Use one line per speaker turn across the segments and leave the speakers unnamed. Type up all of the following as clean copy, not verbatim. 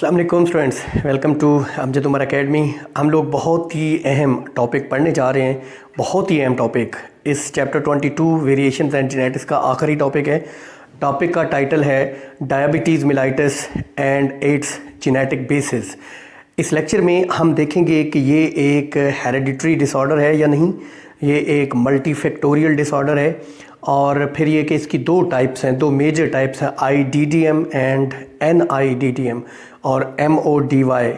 अस्सलाम वालेकुम students, welcome to Amjad Umar academy. हम लोग बहुत ही अहम टॉपिक पढ़ने जा रहे हैं। बहुत ही अहम टॉपिक इस चैप्टर 22 वेरिएशंस एंड जेनेटिक्स का आखिरी टॉपिक है। टॉपिक का टाइटल है diabetes mellitus and it's genetic basis. इस लेक्चर में हम देखेंगे कि ये एक हेरेडिटरी डिसऑर्डर है या नहीं, ये एक मल्टीफैक्टोरियल डिसऑर्डर है, और फिर ये कि इसकी दो टाइप्स हैं, दो मेजर टाइप्स हैं, IDDM एंड NIDDM और MODY।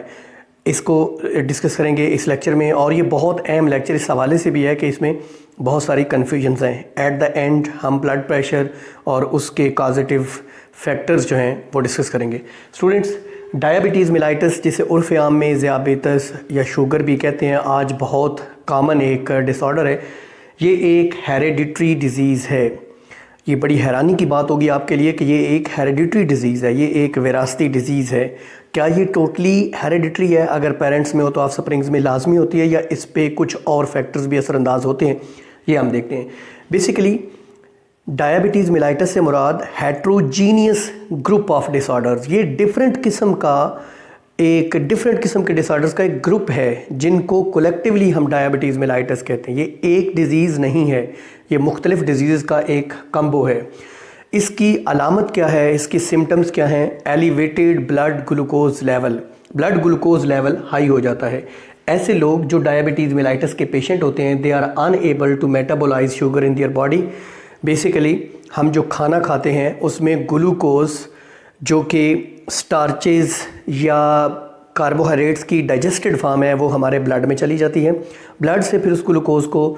इसको डिस्कस करेंगे इस लेक्चर में, और ये बहुत अहम लेक्चर इस हवाले से भी है कि इसमें बहुत सारी कन्फ्यूजन्स हैं। एट द एंड हम ब्लड प्रेशर और उसके कॉजेटिव फैक्टर्स जो हैं वो डिस्कस करेंगे। स्टूडेंट्स, डायबिटीज़ मिलाइटस, जिसे उर्फ़ आम में ज़ियाबेतस या शुगर भी कहते हैं, आज बहुत कॉमन एक डिसऑर्डर है। ये एक हेरेडिटरी डिज़ीज़ है। ये बड़ी हैरानी की बात होगी आपके लिए कि ये एक हेरेडिटरी डिज़ीज़ है, ये एक विरासती डिज़ीज़ है। क्या ये टोटली हेरेडिटरी है? अगर पेरेंट्स में हो तो ऑफस्प्रिंग्स में लाजमी होती है, या इस पे कुछ और फैक्टर्स भी असरअंदाज होते हैं, ये हम देखते हैं। बेसिकली डायबिटीज़ मिलाइटस से मुराद हेट्रोजीनियस ग्रुप ऑफ डिसऑर्डर्स। ये डिफरेंट किस्म के डिसऑर्डर्स का एक ग्रुप है जिनको कलेक्टिवली हम डायबिटीज़ मिलाइटस कहते हैं। ये एक डिज़ीज़ नहीं है, ये मुख्तलिफ डिजीज़ का एक कम्बो है। इसकी अलामत क्या है, इसकी सिम्टम्स क्या हैं? Elevated blood glucose level, blood glucose level high हो जाता है। ऐसे लोग जो डायबिटीज़ मिलाइटस के पेशेंट होते हैं, they are unable to metabolise sugar in their body. Basically हम जो खाना खाते हैं उसमें ग्लूकोज, जो कि स्टार्चेज़ या कार्बोहाइड्रेट्स की डाइजेस्टेड फॉर्म है, वो हमारे ब्लड में चली जाती है। ब्लड से फिर उस ग्लूकोज को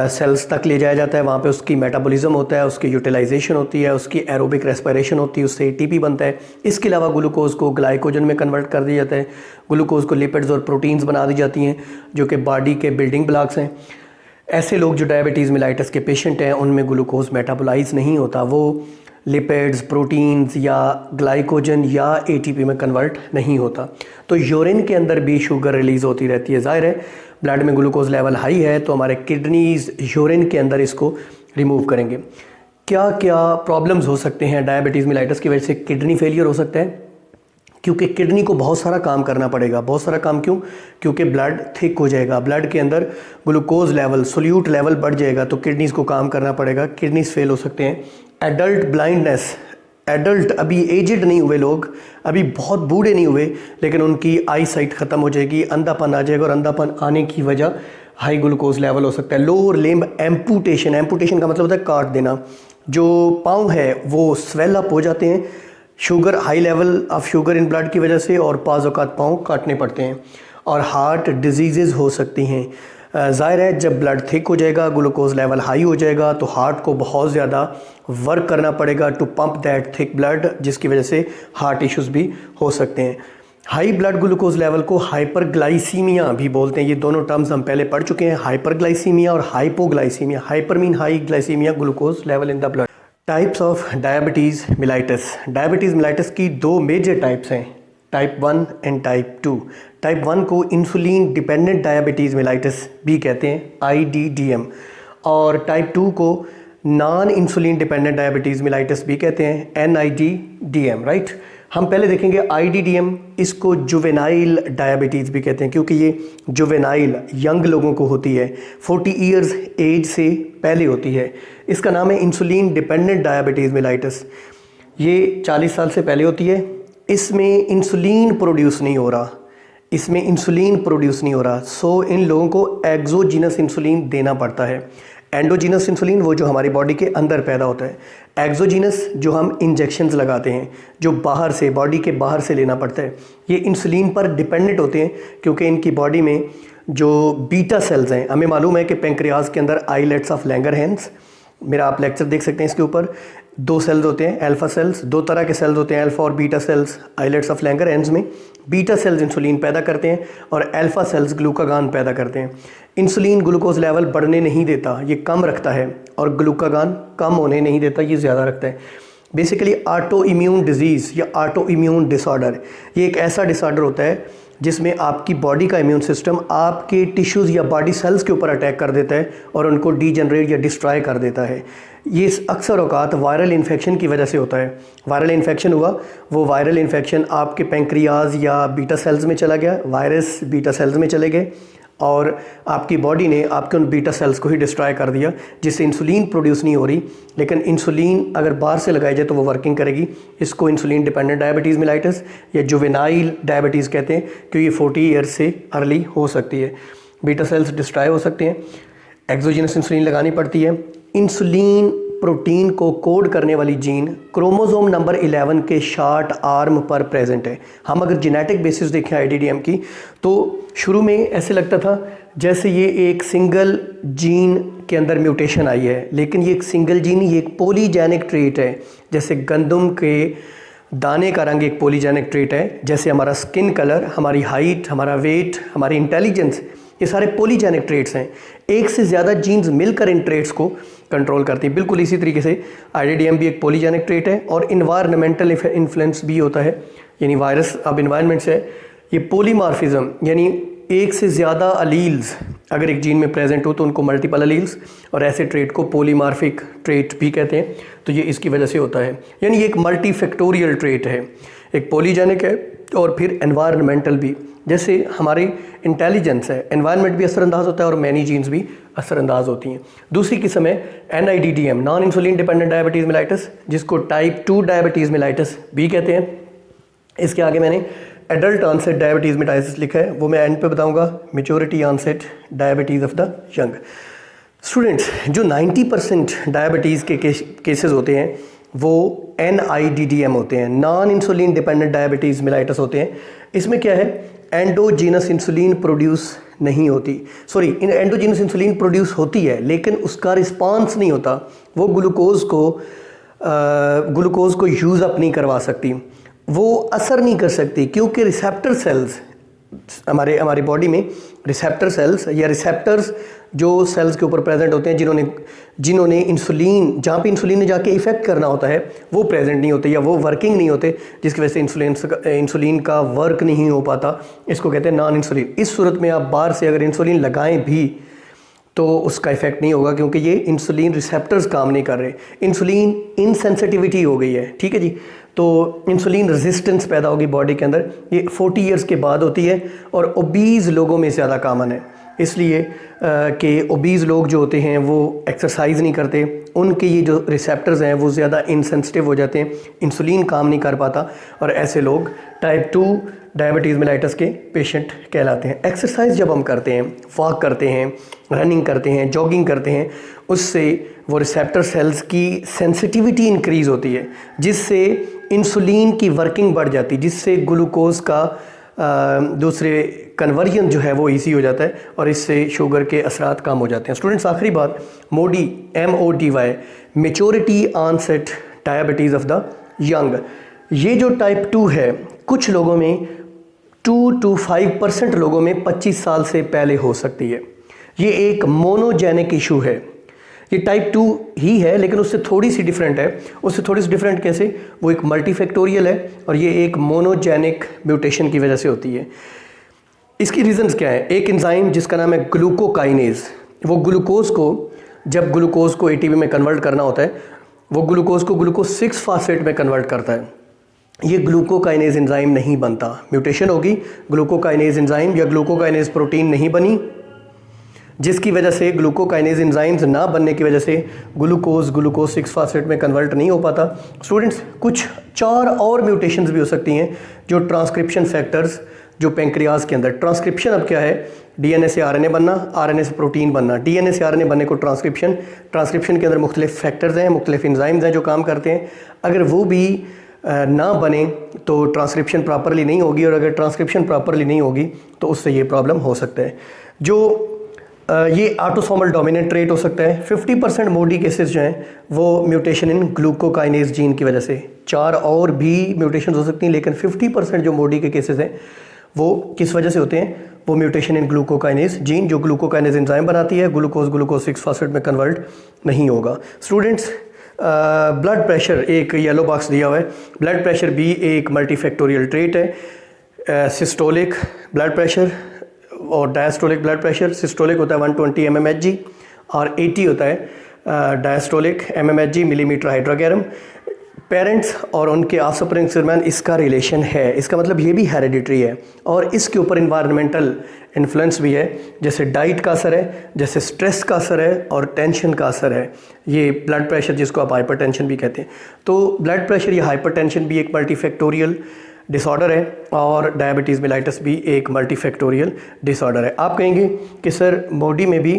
सेल्स तक ले जाया जाता है, वहाँ पे उसकी मेटाबॉलिज्म होता है, उसकी यूटिलाइजेशन होती है, उसकी एरोबिक रेस्पिरेशन होती है, उससे ATP बनता है। इसके अलावा ग्लूकोज को ग्लाइकोजन में कन्वर्ट कर दिया जाता है। ग्लूकोज को लिपिड्स और प्रोटीन्स बना दी जाती हैं, जो कि बॉडी के बिल्डिंग ब्लॉक्स हैं। ऐसे लोग जो डायबिटीज़ मिलाइटस के पेशेंट हैं, उनमें ग्लूकोज मेटाबोलाइज नहीं होता, वो लिपिड्स, प्रोटीन्स या ग्लाइकोजन या ATP में कन्वर्ट नहीं होता। तो यूरिन के अंदर भी शुगर रिलीज़ होती रहती है। ज़ाहिर है ब्लड में ग्लूकोज लेवल हाई है तो हमारे किडनीज़ यूरिन के अंदर इसको रिमूव करेंगे। क्या क्या प्रॉब्लम्स हो सकते हैं डायबिटीज़ मिलाइटस की वजह से? किडनी फेलियर हो सकता है, क्योंकि किडनी को बहुत सारा काम करना पड़ेगा। बहुत सारा काम क्यों? क्योंकि ब्लड थिक हो जाएगा, ब्लड के अंदर ग्लूकोज लेवल, सोल्यूट लेवल बढ़ जाएगा, तो किडनीज़ को काम करना पड़ेगा, किडनीज़ फेल हो सकते हैं। एडल्ट ब्लाइंडनेस, एडल्ट अभी एजड नहीं हुए लोग, अभी बहुत बूढ़े नहीं हुए, लेकिन उनकी आई साइट ख़त्म हो जाएगी, अंधापन आ जाएगा, और अंधापन आने की वजह हाई ग्लूकोज लेवल हो सकता है। लोअर लिम्ब एम्पूटेशन, एम्पूटेशन का मतलब होता है काट देना। जो पाँव है वो स्वेल अप हो जाते हैं sugar, high level of sugar in blood की वजह से, और पाँच औकात पाँव काटने पड़ते हैं। और हार्ट डिजीज़ हो सकती हैं। ज़ाहिर है जब ब्लड थिक हो जाएगा, ग्लूकोज लेवल हाई हो जाएगा, तो हार्ट को बहुत ज़्यादा वर्क करना पड़ेगा to pump that thick blood, जिसकी वजह से हार्ट इश्यूज़ भी हो सकते हैं। हाई ब्लड ग्लूकोज लेवल को हाइपरग्लाइसीमिया भी बोलते हैं। ये दोनों टर्म्स हम पहले पढ़ चुके हैं, हाइपरग्लाइसीमिया और hypoglycaemia. Hyper mean high, glycaemia glucose level in the blood. Types of diabetes mellitus. Diabetes mellitus की दो मेजर टाइप्स हैं, टाइप 1 एंड टाइप 2। टाइप 1 को इंसुलिन डिपेंडेंट डायबिटीज़ मिलाइटस भी कहते हैं, IDDM, और टाइप 2 को non insulin dependent diabetes mellitus भी कहते हैं, NIDDM। राइट, हम पहले देखेंगे IDDM। इसको जुवेनाइल डायबिटीज़ भी कहते हैं, क्योंकि ये जुवेनाइल यंग लोगों को होती है, 40 ईयर्स एज से पहले होती है। इसका नाम है इंसुलिन डिपेंडेंट डायबिटीज़ मिलाइटस। ये 40 साल से पहले होती है। इसमें इंसुलिन प्रोड्यूस नहीं हो रहा, इसमें इंसुलिन प्रोड्यूस नहीं हो रहा, सो इन लोगों को एक्सोजीनस इंसुलिन देना पड़ता है। एंडोजीनस इंसुलिन वो जो हमारी बॉडी के अंदर पैदा होता है, एक्सोजीनस जो हम इंजेक्शंस लगाते हैं, जो बाहर से, बॉडी के बाहर से लेना पड़ता है। ये इंसुलिन पर डिपेंडेंट होते हैं, क्योंकि इनकी बॉडी में जो बीटा सेल्स हैं, हमें मालूम है कि पेंक्रियाज के अंदर आइलेट्स ऑफ लैंगरहैंस, मेरा आप लेक्चर देख सकते हैं इसके ऊपर, दो सेल्स होते हैं, अल्फा सेल्स, दो तरह के सेल्स होते हैं, अल्फा और beta cells. Islets of Langerhans में बीटा सेल्स इंसुलिन पैदा करते हैं और अल्फा सेल्स ग्लूकागान पैदा करते हैं। इंसुलिन ग्लूकोज लेवल बढ़ने नहीं देता, ये कम रखता है, और ग्लूकागान कम होने नहीं देता, ये ज़्यादा रखता है। बेसिकली ऑटो इम्यून डिजीज़ या ऑटो इम्यून डिसऑर्डर, ये एक ऐसा डिसऑर्डर होता है जिसमें आपकी बॉडी का इम्यून सिस्टम आपके टिश्यूज़ या बॉडी सेल्स के ऊपर अटैक कर देता है और उनको डीजनरेट या डिस्ट्रॉय कर देता है। ये अक्सर औकात वायरल इन्फेक्शन की वजह से होता है। वायरल इन्फेक्शन हुआ, वो वायरल इन्फेक्शन आपके पेंक्रियाज या बीटा सेल्स में चला गया, वायरस बीटा सेल्स में चले गए और आपकी बॉडी ने आपके उन बीटा सेल्स को ही डिस्ट्रॉय कर दिया, जिससे इंसुलिन प्रोड्यूस नहीं हो रही। लेकिन इंसुलिन अगर बाहर से लगाई जाए तो वो वर्किंग करेगी। इसको इंसुलिन डिपेंडेंट डायबिटीज़ मेलाइटिस या जुवेनाइल डायबिटीज़ कहते हैं, क्योंकि ये 40 ईयर्स से अर्ली हो सकती है। बीटा सेल्स डिस्ट्रॉय हो सकते हैं, एक्सोजीनस इंसुलिन लगानी पड़ती है। इंसुलिन प्रोटीन को कोड करने वाली जीन क्रोमोसोम नंबर 11 के शॉर्ट आर्म पर प्रेजेंट है। हम अगर जेनेटिक बेसिस देखें आईडीडीएम की, तो शुरू में ऐसे लगता था जैसे ये एक सिंगल जीन के अंदर म्यूटेशन आई है, लेकिन ये एक सिंगल जीन, ये एक पॉलीजेनिक ट्रेट है। जैसे गंदम के दाने का रंग एक पॉलीजेनिक ट्रेट है, जैसे हमारा स्किन कलर, हमारी हाइट, हमारा वेट, हमारी इंटेलिजेंस, ये सारे पॉलीजेनिक ट्रेट्स हैं। एक से ज़्यादा जीन्स मिलकर इन ट्रेट्स को कंट्रोल करती है। बिल्कुल इसी तरीके से आईडीडीएम भी एक पॉलीजेनिक ट्रेट है और इन्वायरमेंटल इन्फ्लुएंस भी होता है, यानी वायरस अब इन्वायरमेंट से। ये पॉलीमार्फिज्म यानी एक से ज़्यादा अलील्स अगर एक जीन में प्रेजेंट हो तो उनको मल्टीपल अलील्स, और ऐसे ट्रेट को पॉलीमार्फिक ट्रेट भी कहते हैं। तो ये इसकी वजह से होता है, यानी ये एक मल्टीफैक्टोरियल ट्रेट है, एक पॉलीजेनिक है और फिर एनवायरमेंटल भी। जैसे हमारी इंटेलिजेंस है, एनवायरनमेंट भी असरअंदाज होता है और मैनी जीन्स भी असरअंदाज होती हैं। दूसरी किस्म है NIDDM, non insulin dependent diabetes mellitus, जिसको टाइप 2 डायबिटीज़ मेलाइटिस भी कहते हैं। इसके आगे मैंने एडल्ट ऑनसेट डायबिटीज़ मेलाइटिस लिखा है, वो मैं एंड पे बताऊंगा। Maturity onset diabetes of the young students. जो 90% डायबिटीज़ के केसेस होते हैं वो NIDDM होते हैं, non insulin dependent diabetes mellitus होते हैं। इसमें क्या है, एंडोजीनस इंसुलिन प्रोड्यूस नहीं होती, सॉरी एंडोजीनस इंसुलिन प्रोड्यूस होती है लेकिन उसका रिस्पांस नहीं होता, वो ग्लूकोज को यूज़ अप नहीं करवा सकती, वो असर नहीं कर सकती, क्योंकि रिसेप्टर सेल्स हमारी बॉडी में रिसेप्टर सेल्स या रिसेप्टर्स जो सेल्स के ऊपर प्रेजेंट होते हैं, जिन्होंने इंसुलिन, जहाँ पे इंसुलिन ने जाके इफेक्ट करना होता है वो प्रेजेंट नहीं होते या वो वर्किंग नहीं होते, जिसकी वजह से इंसुलिन का वर्क नहीं हो पाता। इसको कहते हैं नॉन इंसुलिन। इस सूरत में आप बाहर से अगर इंसुलिन लगाएं भी तो उसका इफेक्ट नहीं होगा, क्योंकि ये इंसुलिन रिसेप्टर्स काम नहीं कर रहे, इंसुलिन इनसेंसिटिविटी हो गई है। ठीक है जी, तो इंसुलिन रेजिस्टेंस पैदा होगी बॉडी के अंदर। ये 40 ईयर्स के बाद होती है और ओबीज़ लोगों में ज़्यादा कॉमन है, इसलिए कि ओबीज़ लोग जो होते हैं वो एक्सरसाइज नहीं करते, उनके ये जो रिसेप्टर्स हैं वो ज़्यादा इनसेंसिटिव हो जाते हैं, इंसुलिन काम नहीं कर पाता, और ऐसे लोग टाइप 2 डायबिटीज़ मेलाइटिस के पेशेंट कहलाते हैं। एक्सरसाइज जब हम करते हैं, वॉक करते हैं, रनिंग करते हैं, जॉगिंग करते हैं, उससे वो रिसेप्टर सेल्स की सेंसिटिविटी इंक्रीज़ होती है, जिससे इंसुलिन की वर्किंग बढ़ जाती है, जिससे ग्लूकोज का दूसरे कन्वर्जन जो है वो इजी हो जाता है और इससे शुगर के असरात कम हो जाते हैं। स्टूडेंट्स, आखिरी बात, MODY maturity onset diabetes of the young. ये जो टाइप 2 है, कुछ लोगों में 2 to 5% लोगों में 25 साल से पहले हो सकती है। ये एक मोनोजेनिक इशू है, ये टाइप 2 ही है लेकिन उससे थोड़ी सी डिफरेंट है। उससे थोड़ी सी डिफरेंट कैसे, वो एक मल्टीफैक्टोरियल है और ये एक मोनोजेनिक म्यूटेशन की वजह से होती है। इसकी रीजंस क्या है, एक एंजाइम जिसका नाम है ग्लूकोकाइनेज, वो ग्लूकोज को, जब ग्लूकोज को ATP में कन्वर्ट करना होता है, वो ग्लूकोज को ग्लूकोज 6 फॉस्फेट में कन्वर्ट करता है। ये ग्लूकोकाइनेज एंजाइम नहीं बनता, म्यूटेशन होगी, ग्लूकोकाइनेज एंजाइम या ग्लूकोकाइनेज प्रोटीन नहीं बनी, जिसकी वजह से ग्लूकोकाइनेज एंजाइम्स ना बनने की वजह से ग्लूकोज 6 फॉस्फेट में कन्वर्ट नहीं हो पाता। स्टूडेंट्स, कुछ 4 और म्यूटेशंस भी हो सकती हैं जो ट्रांसक्रिप्शन फैक्टर्स, जो पेंक्रियाज के अंदर, ट्रांसक्रिप्शन अब क्या है, DNA से RNA बनना, RNA से प्रोटीन बनना, DNA से RNA बनने को ट्रांसक्रिप्शन के अंदर मुख्तलिफ फैक्टर्स हैं, मुख्तलिफ एंजाइम्स हैं जो काम करते हैं। अगर वो भी ना बने तो ट्रांसक्रिप्शन प्रॉपरली नहीं होगी, और अगर ट्रांसक्रिप्शन प्रॉपरली नहीं होगी तो उससे ये प्रॉब्लम हो सकता है। जो ये ऑटोसोमल डोमिनेंट ट्रेट हो सकता है। 50% MODY केसेस जो हैं वो म्यूटेशन इन ग्लूकोकाइनेज जीन की वजह से, 4 और भी म्यूटेशन हो सकती हैं, लेकिन 50% जो MODY के केसेस हैं वो किस वजह से होते हैं, वो म्यूटेशन इन ग्लूकोकाइनेज जीन, जो ग्लूकोकाइनेज एंजाइम बनाती है, ग्लूकोज 6 फॉस्फेट में कन्वर्ट नहीं होगा। स्टूडेंट्स, ब्लड प्रेशर एक येलो बॉक्स दिया हुआ है, ब्लड प्रेशर भी एक मल्टीफैक्टोरियल ट्रेट है। सिस्टोलिक ब्लड प्रेशर और डायस्टोलिक ब्लड प्रेशर। सिस्टोलिक होता है 120 mmHg और 80 होता है डायस्टोलिक mmHg मिलीमीटर हाइड्रोगैरम। पेरेंट्स और उनके ऑफस्प्रिंग के दरमियान इसका रिलेशन है, इसका मतलब ये भी हेरिडिटरी है और इसके ऊपर इन्वायरमेंटल इन्फ्लुएंस भी है, जैसे डाइट का असर है, जैसे स्ट्रेस का असर है और टेंशन का असर है। ये ब्लड प्रेशर जिसको आप हाइपरटेंशन भी कहते हैं, तो ब्लड प्रेशर या हाइपरटेंशन भी एक मल्टीफैक्टोरियल डिसऑर्डर है और डायबिटीज़ मेलाइटस भी एक मल्टीफैक्टोरियल डिसऑर्डर है। आप कहेंगे कि सर बॉडी में भी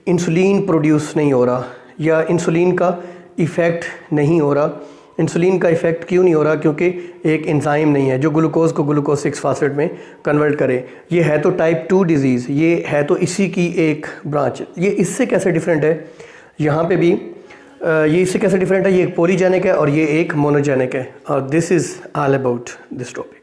इंसुलिन प्रोड्यूस नहीं हो रहा या इंसुलिन का इफ़ेक्ट नहीं हो रहा। इंसुलिन का इफ़ेक्ट क्यों नहीं हो रहा? क्योंकि एक एंजाइम नहीं है जो ग्लूकोज को ग्लूकोज 6 फास्फेट में कन्वर्ट करे। ये है तो टाइप 2 डिजीज़, ये है तो इसी की एक ब्रांच। ये इससे कैसे डिफरेंट है? यहाँ पे भी ये इससे कैसे डिफरेंट है? ये एक पॉलीजेनिक है और ये एक मोनोजेनिक है और this is all about this topic.